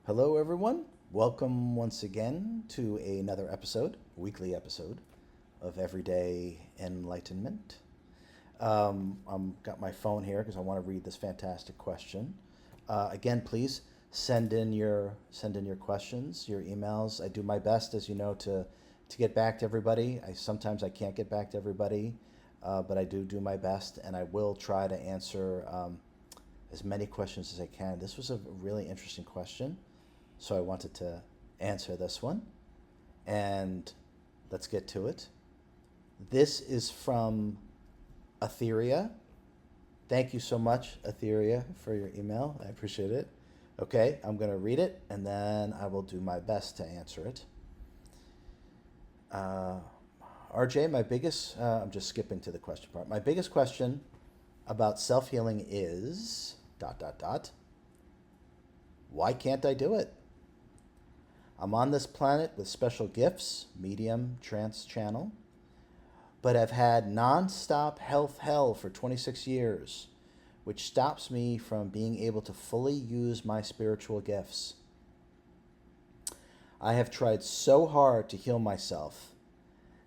Hello, everyone. Welcome once again to another episode, weekly episode of Everyday Enlightenment. I'm got my phone here because I want to read this fantastic question. Again, please send in your questions, your emails. I do my best, as you know, to get back to everybody. Sometimes I can't get back to everybody, but I do my best, and I will try to answer as many questions as I can. This was a really interesting question. So I wanted to answer this one, and let's get to it. This is from Etheria. Thank you so much, Etheria, for your email. I appreciate it. Okay, I'm going to read it, and then I will do my best to answer it. Uh, RJ, I'm just skipping to the question part. My biggest question about self-healing is dot dot dot. Why can't I do it? I'm on this planet with special gifts, medium, trance channel, but I've had non-stop health hell for 26 years, which stops me from being able to fully use my spiritual gifts. I have tried so hard to heal myself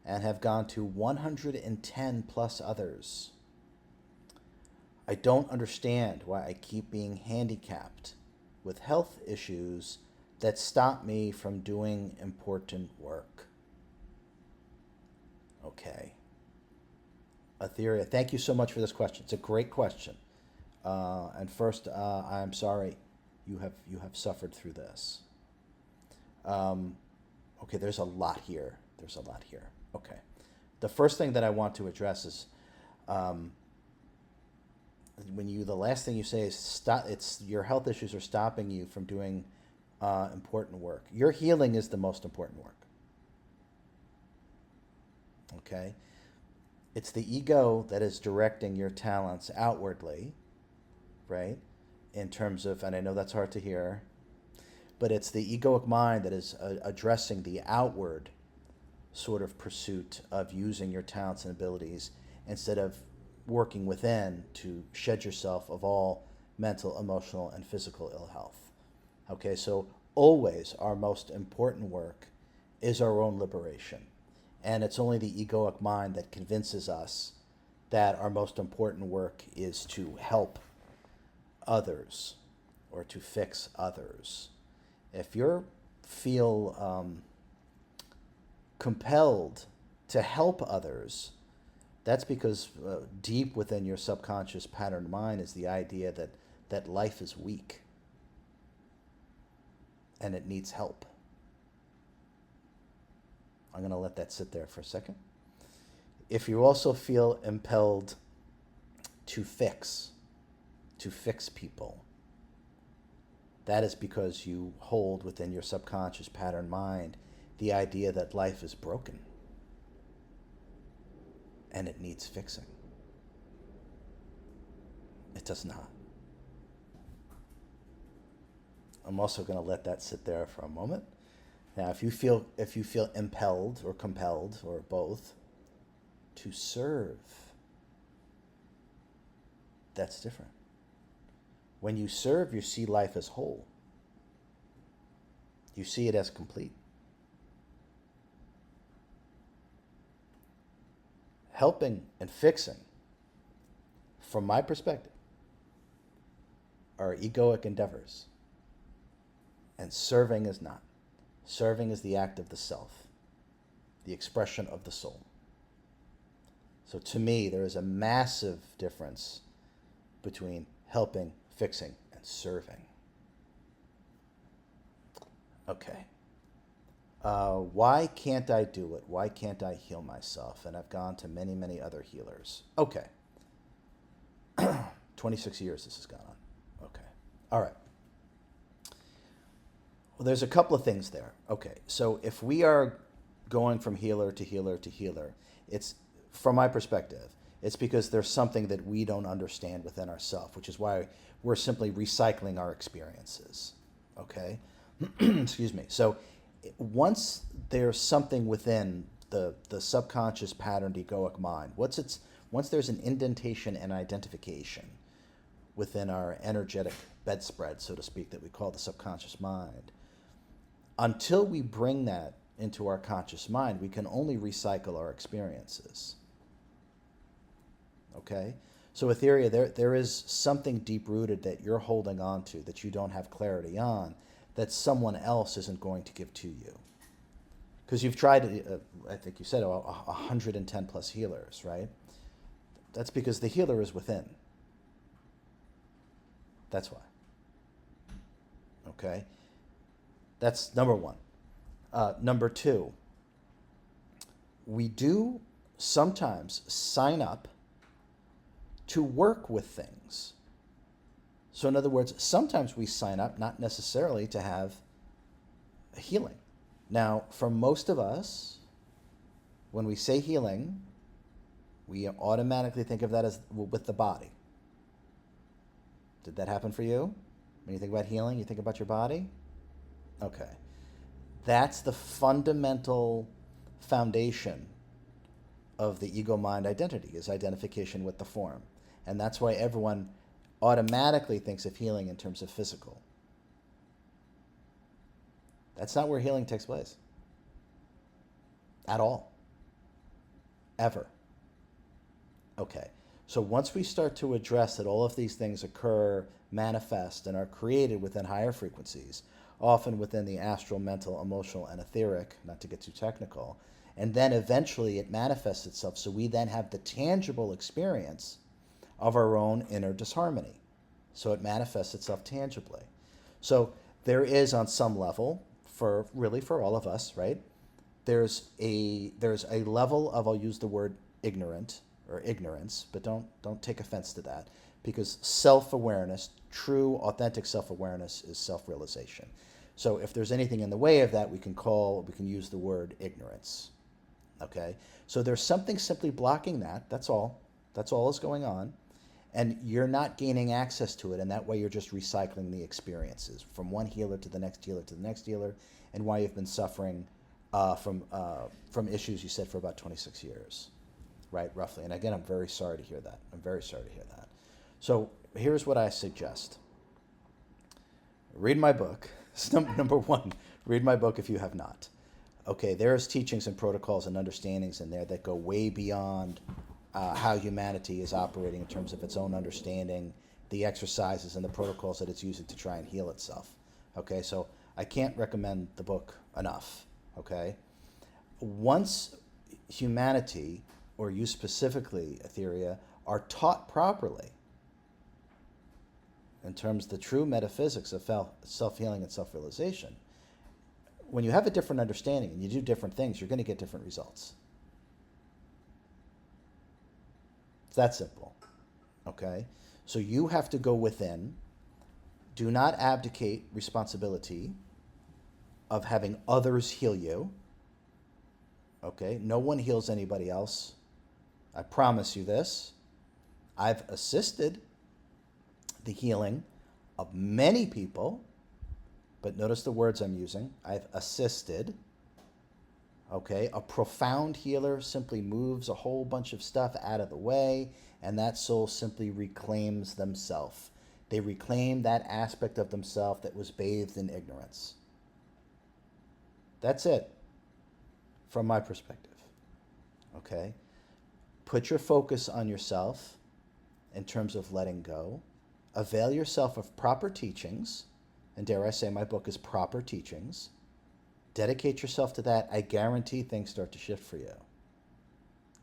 and have gone to 110 plus others. I don't understand why I keep being handicapped with health issues that stop me from doing important work. Okay. Etheria, thank you so much for this question. It's a great question. And first, I'm sorry you have suffered through this. Okay, there's a lot here. Okay. The first thing that I want to address is the last thing you say is stop. It's your health issues are stopping you from doing important work. Your healing is the most important work. Okay? It's the ego that is directing your talents outwardly, right? In terms of, and I know that's hard to hear, but it's the egoic mind that is addressing the outward sort of pursuit of using your talents and abilities instead of working within to shed yourself of all mental, emotional, and physical ill health. Okay, so always our most important work is our own liberation. And it's only the egoic mind that convinces us that our most important work is to help others or to fix others. If you feel compelled to help others, that's because deep within your subconscious patterned mind is the idea that life is weak and it needs help. I'm going to let that sit there for a second. If you also feel impelled to fix people, that is because you hold within your subconscious pattern mind the idea that life is broken and it needs fixing. It does not. I'm also going to let that sit there for a moment. Now, if you feel impelled or compelled or both to serve, that's different. When you serve, you see life as whole. You see it as complete. Helping and fixing, from my perspective, are egoic endeavors. And serving is not. Serving is the act of the self, the expression of the soul. So to me, there is a massive difference between helping, fixing, and serving. Okay. Why can't I do it? Why can't I heal myself? And I've gone to many, many other healers. Okay. 26 years this has gone on. Okay. All right. Well, there's a couple of things there. Okay, so if we are going from healer to healer to healer, it's, from my perspective, it's because there's something that we don't understand within ourselves, which is why we're simply recycling our experiences. Okay? Excuse me. So once there's something within the subconscious patterned egoic mind, once there's an indentation and identification, within our energetic bedspread, so to speak, that we call the subconscious mind. Until we bring that into our conscious mind, we can only recycle our experiences. Okay? So Etheria, there is something deep-rooted that you're holding on to that you don't have clarity on, that someone else isn't going to give to you. Because you've tried, I think you said, 110 plus healers, right? That's because the healer is within. That's why. Okay? That's number one. Number two, we do sometimes sign up to work with things. So in other words, sometimes we sign up not necessarily to have a healing. Now, for most of us, when we say healing, we automatically think of that as with the body. Did that happen for you? When you think about healing, you think about your body? Okay. That's the fundamental foundation of the ego-mind identity, is identification with the form. And that's why everyone automatically thinks of healing in terms of physical. That's not where healing takes place. At all. Ever. Okay. So once we start to address that all of these things occur, manifest, and are created within higher frequencies, often within the astral, mental, emotional, and etheric, not to get too technical, and then eventually it manifests itself, so we then have the tangible experience of our own inner disharmony. So it manifests itself tangibly. So there is, on some level, for all of us, right? There's a level of, I'll use the word ignorant or ignorance, but don't take offense to that, because self-awareness, true, authentic self-awareness, is self-realization. So if there's anything in the way of that, we can use the word ignorance. Okay? So there's something simply blocking that. That's all. That's all is going on. And you're not gaining access to it, and that way you're just recycling the experiences from one healer to the next healer to the next healer, and why you've been suffering from issues, you said, for about 26 years, right, roughly. And again, I'm very sorry to hear that. I'm very sorry to hear that. So here's what I suggest. Read my book. Number one, read my book if you have not. Okay, there's teachings and protocols and understandings in there that go way beyond how humanity is operating in terms of its own understanding, the exercises and the protocols that it's using to try and heal itself. Okay, so I can't recommend the book enough. Okay, once humanity, or you specifically, Etheria, are taught properly in terms of the true metaphysics of self-healing and self-realization, when you have a different understanding and you do different things, you're going to get different results. It's that simple. Okay? So you have to go within. Do not abdicate responsibility of having others heal you. Okay? No one heals anybody else. I promise you this. I've assisted the healing of many people, but notice the words I'm using. I've assisted. Okay? A profound healer simply moves a whole bunch of stuff out of the way, and that soul simply reclaims themselves. They reclaim that aspect of themselves that was bathed in ignorance. That's it, from my perspective. Okay? Put your focus on yourself in terms of letting go. Avail yourself of proper teachings, and dare I say my book is proper teachings. Dedicate yourself to that. I guarantee things start to shift for you.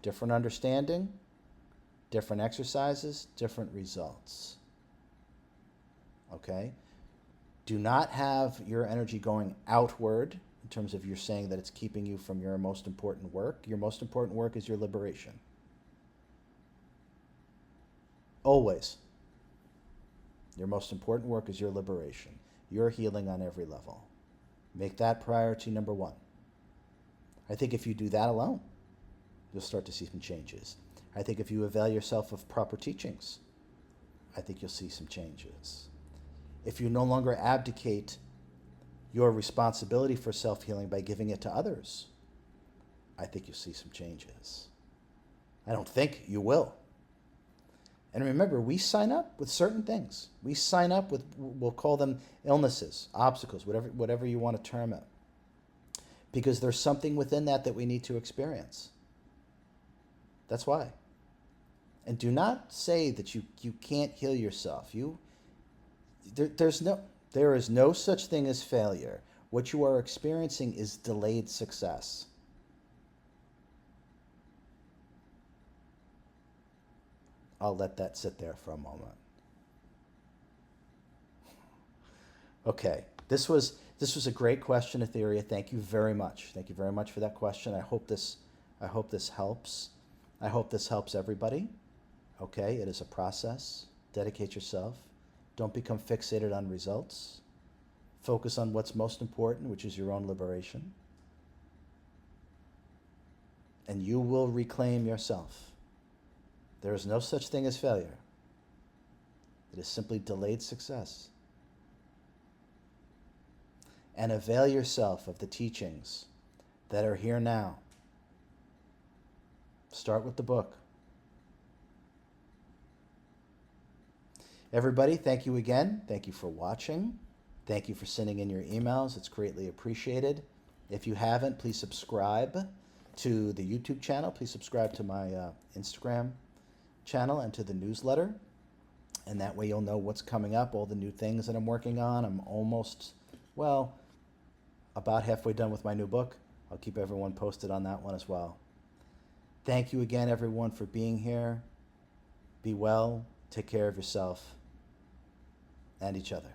Different understanding, different exercises, different results. Okay? Do not have your energy going outward in terms of you're saying that it's keeping you from your most important work. Your most important work is your liberation. Always. Your most important work is your liberation. Your healing on every level. Make that priority number one. I think if you do that alone, you'll start to see some changes. I think if you avail yourself of proper teachings, I think you'll see some changes. If you no longer abdicate your responsibility for self-healing by giving it to others, I think you'll see some changes. I don't think you will. And remember, we sign up with certain things. We sign up with, we'll call them illnesses, obstacles, whatever you want to term it. Because there's something within that we need to experience. That's why. And do not say that you can't heal yourself. There is no such thing as failure. What you are experiencing is delayed success. I'll let that sit there for a moment. Okay, this was a great question, Etheria. Thank you very much. Thank you very much for that question. I hope this helps. I hope this helps everybody. Okay, it is a process. Dedicate yourself. Don't become fixated on results. Focus on what's most important, which is your own liberation. And you will reclaim yourself. There is no such thing as failure. It is simply delayed success. And avail yourself of the teachings that are here now. Start with the book. Everybody, thank you again. Thank you for watching. Thank you for sending in your emails. It's greatly appreciated. If you haven't, please subscribe to the YouTube channel. Please subscribe to my Instagram channel and to the newsletter. And that way you'll know what's coming up, all the new things that I'm working on. I'm almost, well, about halfway done with my new book. I'll keep everyone posted on that one as well. Thank you again, everyone, for being here. Be well. Take care of yourself and each other.